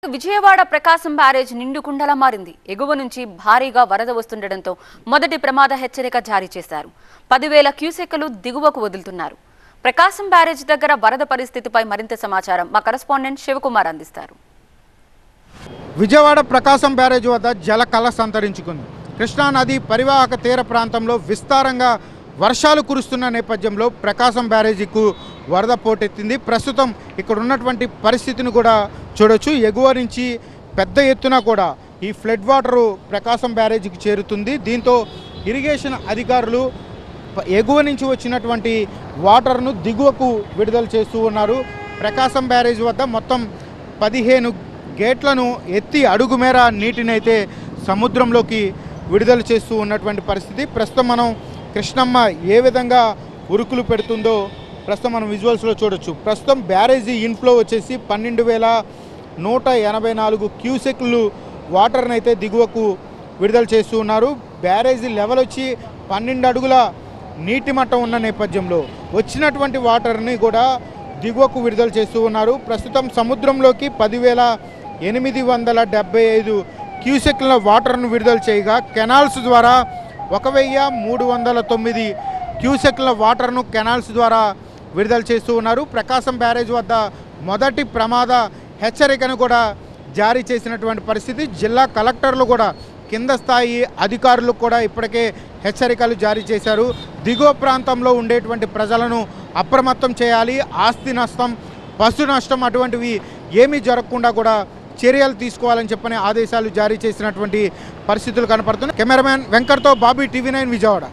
విజయవాడ ప్రకాశం barrage నిండుకుండలా మారింది. ఎగువ నుంచి భారీగా వరద వస్తుండటంతో మొదటి ప్రమాద హెచ్చరిక జారీ చేశారు. 10,000 క్యూసెక్కులు దిగువకు వదులుతున్నారు. ప్రకాశం బ్యారేజ్ దగ్గర వరద పరిస్థితిపై మరింత సమాచారం మా కరెస్పాండెంట్ శివకుమార్ అందిస్తారు. విజయవాడ ప్రకాశం బ్యారేజ్ వద్ద జల కళ సంతరించుకుంది. కృష్ణా నది పరివాహక తీర ప్రాంతంలో విస్తారంగా వర్షాలు కురుస్తున్న నేపథ్యంలో ప్రకాశం బ్యారేజీకు వరద పోటెత్తింది. ప్రస్తుతం ఇక్కడ ఉన్నటువంటి పరిస్థితిని కూడా చూడొచ్చు. ఎగువ నుంచి పెద్ద ఎత్తున కూడా ఈ ఫ్లడ్ వాటరు ప్రకాశం బ్యారేజీకి చేరుతుంది. దీంతో ఇరిగేషన్ అధికారులు ఎగువ నుంచి వచ్చినటువంటి వాటర్ను దిగువకు విడుదల చేస్తూ ఉన్నారు. ప్రకాశం బ్యారేజ్ వద్ద మొత్తం 15 గేట్లను ఎత్తి అడుగు మేర నీటిని అయితే సముద్రంలోకి విడుదల చేస్తూ ఉన్నటువంటి పరిస్థితి. ప్రస్తుతం మనం కృష్ణమ్మ ఏ విధంగా ఉరుకులు పెడుతుందో ప్రస్తుతం మనం విజువల్స్లో చూడొచ్చు. ప్రస్తుతం బ్యారేజీ ఇన్ఫ్లో వచ్చేసి 12,184 క్యూసెక్లు వాటర్ని అయితే దిగువకు విడుదల చేస్తూ ఉన్నారు. బ్యారేజీ లెవెల్ వచ్చి 12 అడుగుల నీటి మట్టం ఉన్న నేపథ్యంలో వచ్చినటువంటి వాటర్ని కూడా దిగువకు విడుదల చేస్తూ ఉన్నారు. ప్రస్తుతం సముద్రంలోకి 10,875 క్యూసెక్ల వాటర్ను విడుదల చేయగా కెనాల్స్ ద్వారా 1,309 క్యూసెక్ల వాటర్ను కెనాల్స్ ద్వారా విడుదల చేస్తూ ఉన్నారు. ప్రకాశం బ్యారేజ్ వద్ద మొదటి ప్రమాద హెచ్చరికను కూడా జారీ చేసినటువంటి పరిస్థితి. జిల్లా కలెక్టర్లు కూడా కింద స్థాయి అధికారులకు కూడా ఇప్పటికే హెచ్చరికలు జారీ చేశారు. దిగువ ప్రాంతంలో ఉండేటువంటి ప్రజలను అప్రమత్తం చేయాలి. ఆస్తి నష్టం, పశు నష్టం అటువంటివి ఏమీ జరగకుండా కూడా చర్యలు తీసుకోవాలని చెప్పని ఆదేశాలు జారీ చేసినటువంటి పరిస్థితులు కనపడుతున్నాయి. కెమెరామ్యాన్ వెంకట్తో బాబీ, TV9 విజయవాడ.